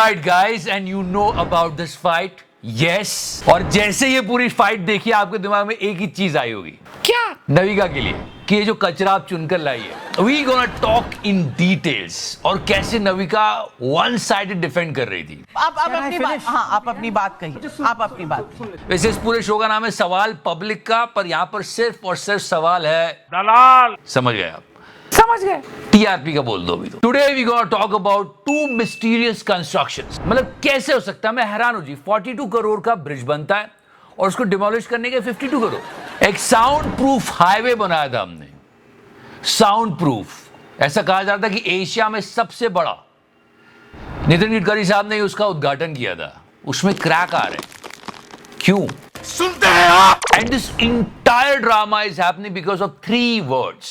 Alright guys, and you know about this fight? Yes. और जैसे ये पूरी फाइट देखी आपके दिमाग में एक ही चीज आई होगी, क्या? नविका के लिए कि ये जो कचरा आप चुनकर लाई है। We gonna talk in details और कैसे नविका वन साइडेड डिफेंड कर रही थी। आप अपनी बात, हाँ आप अपनी बात कहिए, आप अपनी बात। वैसे इस पूरे शो का नाम है सवाल पब्लिक का, पर यहाँ पर सिर्फ और सिर्फ सवाल है दलाल। समझ गए आप? समझ गए। टीआरपी का बोल दो अभी तो। Today we gonna talk about two mysterious constructions. मतलब कैसे हो सकता है, मैं हैरान हूं जी। 42 करोड़ का ब्रिज बनता है और उसको डिमोलिश करने के 52 करोड़। एक साउंड प्रूफ हाईवे बनाया था हमने, साउंड प्रूफ। ऐसा कहा जाता है कि एशिया में सबसे बड़ा। नितिन गडकरी साहब ने उसका उद्घाटन किया था। उसमें क्रैक आ रहे, क्यों? सुनते हैं आप? And this entire drama is happening because of 3 words.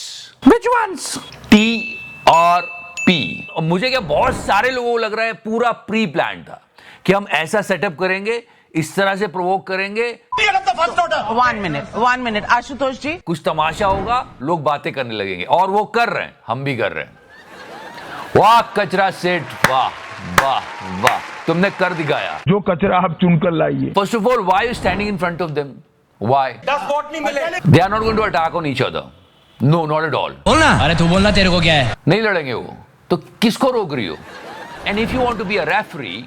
Which ones? TRP। और मुझे क्या, बहुत सारे लोगों को लग रहा है पूरा प्री प्लान था कि हम ऐसा सेटअप करेंगे, इस तरह से प्रोवोक करेंगे। 1 मिनट आशुतोष जी, कुछ तमाशा होगा, लोग बातें करने लगेंगे, और वो कर रहे हैं, हम भी कर रहे हैं। वाह कचरा सेठ, वाह वाह वाह, तुमने कर दिखाया जो कचरा आप चुनकर लाइए। First of all, why you standing in front of them? Why? 10 vote नहीं मिले। They are not going to attack on each other. No, not at all. बोलना। अरे तू बोलना, तेरे को क्या है? नहीं लड़ेंगे वो, तो किसको रोक रही हो? And if you want to be a referee,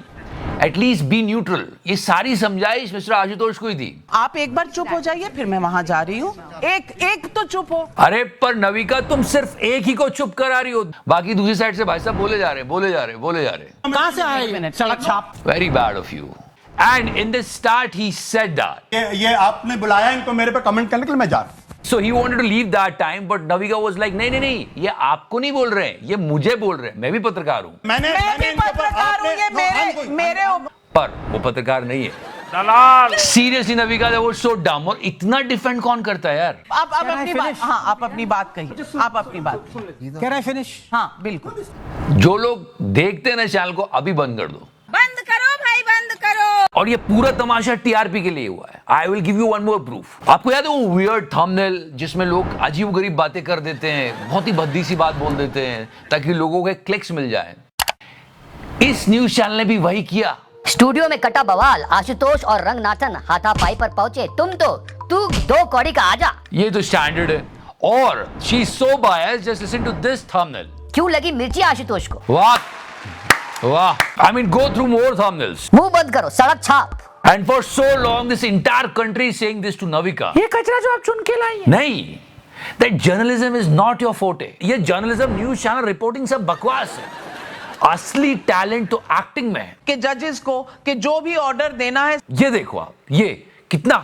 at least be neutral. ये सारी समझाइश मिस्टर आशुतोष को ही थी। आप एक बार चुप हो जाइए, फिर मैं वहां जा रही हूँ। एक तो चुप हो। अरे पर नविका, तुम सिर्फ एक ही को चुप करा रही हो, बाकी दूसरी साइड से भाई साहब बोले जा रहे। कहाँ से आए सड़क छाप? Very bad of you. And in the start he said that. ये आपने बुलाया इनको मेरे पे कमेंट करने के लिए, मैं जा रहा हूँ। So he wanted to leave that time, but Navika was like, नहीं, ये आपको नहीं बोल रहे हैं, ये मुझे बोल रहे हैं, मैं भी पत्रकार हूँ। मैं भी पत्रकार हूँ, ये मेरे पर वो पत्रकार नहीं है। दलाल। Seriously Navika, that was so dumb। और इतना डिफेंड कौन करता है यार? आप अपनी बात, हाँ आप अपनी बात कहिए, आप अपनी बात। कह रहा है फिनिश? हाँ बिल्कुल। जो लोग देखते हैं ना चैनल को, अभी बंद कर दो, बंद करो भाई, बंद करो। और ये पूरा तमाशा टीआरपी के लिए हुआ है। I will give you one more proof. आपको याद है वो वियर्ड थंबनेल जिसमें लोग अजीब गरीब बातें कर देते हैं, बहुत ही भद्दी सी बात बोल देते हैं ताकि लोगों के क्लिक्स मिल जाए? इस न्यूज चैनल ने भी वही किया। स्टूडियो में कटा बवाल, आशुतोष और रंगनाथन हाथापाई पर पहुंचे। तू 2 कौड़ी का आजा। ये तो स्टैंडर्ड है। और she is so biased, just listen to this thumbnail. क्यों लगी मिर्ची आशुतोष को? वाह वाह, I mean go through more thumbnails. मुंह बंद करो, सड़क छाप। And for so long this entire country is saying this to Navika. ये कचरा जो आप चुन के लाई है। नहीं, that journalism is not your forte. ये जर्नलिज्म, न्यूज चैनल रिपोर्टिंग सब बकवास है। असली टैलेंट तो एक्टिंग में है। कि जजेस को कि जो भी ऑर्डर देना है। ये देखो आप, ये कितना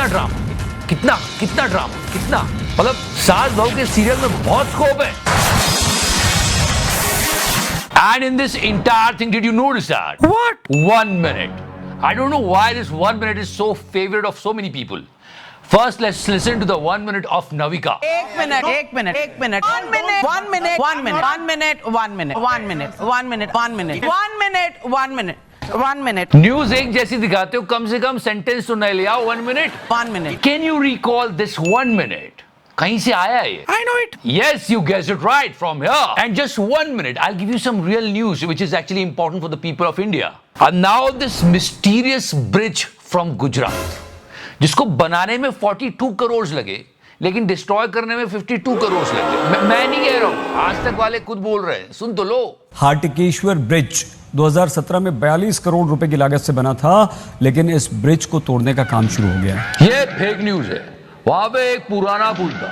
ड्रामा, कितना ड्रामा, कितना, मतलब सास बहू के सीरियल में बहुत स्कोप है। And in this entire thing, did you notice that? What? 1 minute. I don't know why this 1 minute is so favorite of so many people. First, let's listen to the 1 minute of Navika. एक minute. News एक जैसी दिखाते हो, कम से कम sentence तो नहीं लिया। 1 minute. 1 minute. Can you recall this 1 minute? कहीं से आया है ये? I know it. Yes, you guessed it right from here. And just 1 minute, I'll give you some real news, which is actually important for the people of India. And now this mysterious bridge from Gujarat, जिसको बनाने में 42 करोड़ लगे, लेकिन destroy करने में 52 करोड़ लगे। मैं नहीं कह रहा हूँ, आज तक वाले खुद बोल रहे हैं, सुन तो लो। हाटकेश्वर ब्रिज 2017 में 42 करोड़ रुपए की लागत से बना था, लेकिन इस ब्रिज को तोड़ने का काम शुरू हो गया। ये फेक न्यूज है। वहां पे एक पुराना पुल था,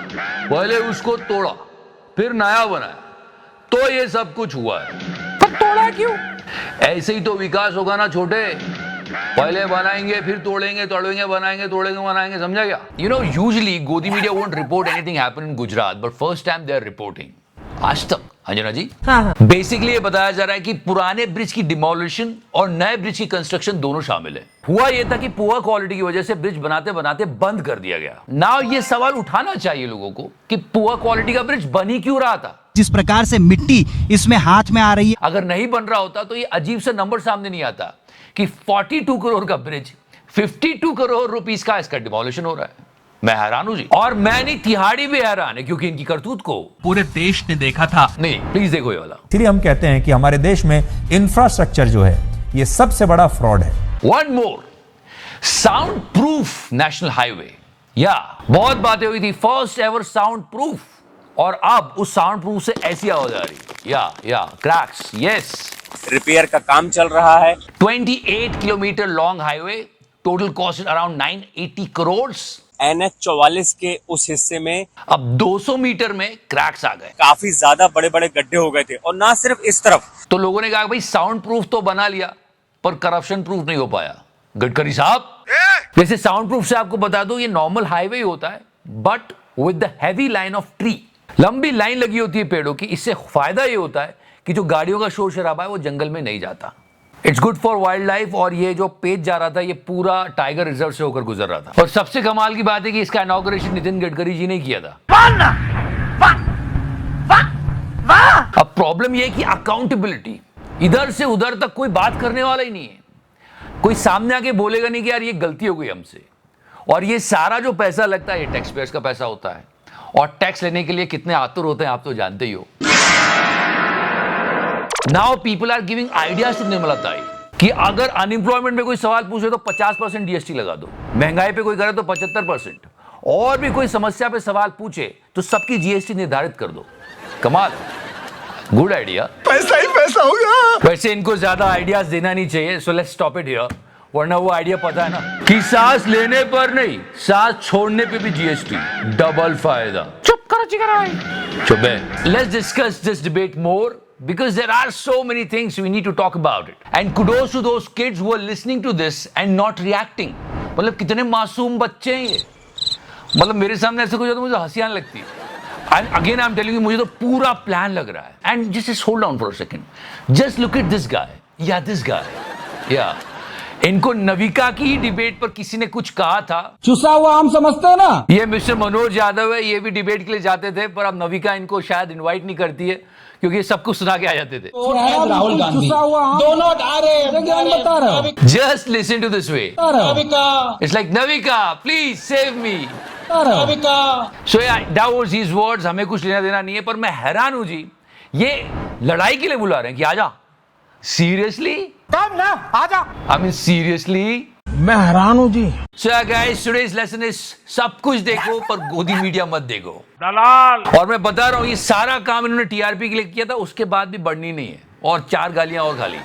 पहले उसको तोड़ा, फिर नया बनाया, तो ये सब कुछ हुआ है। पर तोड़ा क्यों? ऐसे ही तो विकास होगा ना छोटे, पहले बनाएंगे फिर तोड़ेंगे, बनाएंगे तोड़ेंगे बनाएंगे, समझा क्या? You know, usually Godi media won't report anything happen in Gujarat, but first time they are reporting. आज तक अंजना जी, बेसिकली ये बताया जा रहा है कि पुराने ब्रिज की डिमोलिशन और नए ब्रिज की कंस्ट्रक्शन दोनों शामिल है। हुआ ये था कि पुअर क्वालिटी की वजह से ब्रिज बनाते बनाते बंद कर दिया गया। नाउ ये सवाल उठाना चाहिए लोगों को कि पुअर क्वालिटी का ब्रिज बन ही क्यों रहा था? जिस प्रकार से मिट्टी इसमें हाथ में आ रही है, अगर नहीं बन रहा होता तो ये अजीब सा नंबर सामने नहीं आता कि 42 करोड़ का ब्रिज 52 करोड़ रुपीस का इसका डिमोलिशन हो रहा है। मैं हैरान हूं जी, और मैं नहीं, तिहाड़ी भी हैरान है, क्योंकि इनकी करतूत को पूरे देश ने देखा था। नहीं, प्लीज देखो ये वाला। इसलिए हम कहते हैं कि हमारे देश में इंफ्रास्ट्रक्चर जो है ये सबसे बड़ा फ्रॉड है। One more, sound proof national highway. या बहुत बातें हुई थी, फर्स्ट एवर साउंड प्रूफ, और अब उस साउंड प्रूफ से ऐसी आवाज आ रही। या क्रैक्स, यस, रिपेयर का काम चल रहा है। 28 kilometre long highway, total cost around 980 crore. NH 44 के उस हिस्से में अब 200 मीटर में क्रैक्स आ गए, काफी ज्यादा बड़े बड़े गड्ढे हो गए थे, और ना सिर्फ इस तरफ। तो लोगों ने कहा भाई साउंड प्रूफ तो बना लिया पर करप्शन प्रूफ नहीं हो पाया। गडकरी साहब, वैसे साउंड प्रूफ से आपको बता दो ये नॉर्मल हाईवे ही होता है, but with the heavy line of tree, लंबी लाइन लगी होती है पेड़ों की। इससे फायदा ये होता है कि जो गाड़ियों का शोर शराबा है वो जंगल में नहीं जाता। It's good for wild life. और ये जो पेज जा रहा था ये पूरा टाइगर रिजर्व से होकर गुजर रहा था। और सबसे कमाल की बात है कि इसका इनॉग्रेशन नितिन गडकरी जी ने किया था। अब प्रॉब्लम ये है कि अकाउंटेबिलिटी, इधर से उधर तक कोई बात करने वाला ही नहीं है। कोई सामने आके बोलेगा नहीं कि यार ये गलती हो गई हमसे। और ये सारा जो पैसा लगता है ये टैक्स पेयर्स का पैसा होता है, और टैक्स लेने के लिए कितने आतुर होते हैं आप तो जानते ही हो। Now people are giving ideas to Nirmala tai कि अगर अनएम्प्लॉयमेंट में कोई सवाल पूछे तो 50% जीएसटी लगा दो, महंगाई पे कोई करे तो 75%, और भी कोई समस्या पे सवाल पूछे तो सबकी जीएसटी निर्धारित कर दो। कमाल, गुड आइडिया, पैसा ही पैसा होगा। वैसे इनको ज्यादा आइडियाज देना नहीं चाहिए, so let's stop it here, वरना वो आइडिया पता है ना कि सांस लेने पर नहीं सांस छोड़ने पे भी जीएसटी, डबल फायदा। चुप करो चिकरा भाई, चुप है। Let's discuss this debate more because there are so many things we need to talk about it, and kudos to those kids who are listening to this and not reacting। मतलब कितने मासूम बच्चे हैं ये, मतलब मेरे सामने ऐसे कुछ तो मुझे हंसी आने लगती है। And again I'm telling you, मुझे तो पूरा प्लान लग रहा है। And just hold on for a second, just look at this guy, this guy, इनको नविका की डिबेट पर किसी ने कुछ कहा था, चुसा हुआ आम समझते हैं ना। ये मिस्टर मनोज यादव है, ये भी डिबेट के लिए जाते थे, पर अब नविका इनको शायद इनवाइट नहीं करती है क्योंकि ये सब कुछ सुना के आ जाते थे। राहुल गांधी दोनों बता रहे। Just listen to this way, it's like Navika please save me. So that was his words, हमें कुछ लेना देना नहीं है, पर मैं हैरान हूं जी, ये लड़ाई के लिए बुला रहे हैं कि आजा। सीरियसली कब ना आजा, आई मीन सीरियसली मैं हैरान हूं जी। So guys, today's lesson is सब कुछ देखो पर गोदी मीडिया मत देखो, दलाल। और मैं बता रहा हूं ये सारा काम इन्होंने टीआरपी के लिए किया था, उसके बाद भी बढ़नी नहीं है, और 4 गालियां और खाली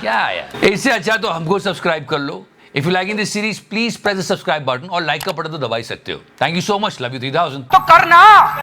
क्या आया। इससे अच्छा तो हमको सब्सक्राइब कर लो। If you liking this series please press the subscribe button, और लाइक का बटन तो दबा ही सकते हो। Thank you so much, love you 3000। तो करना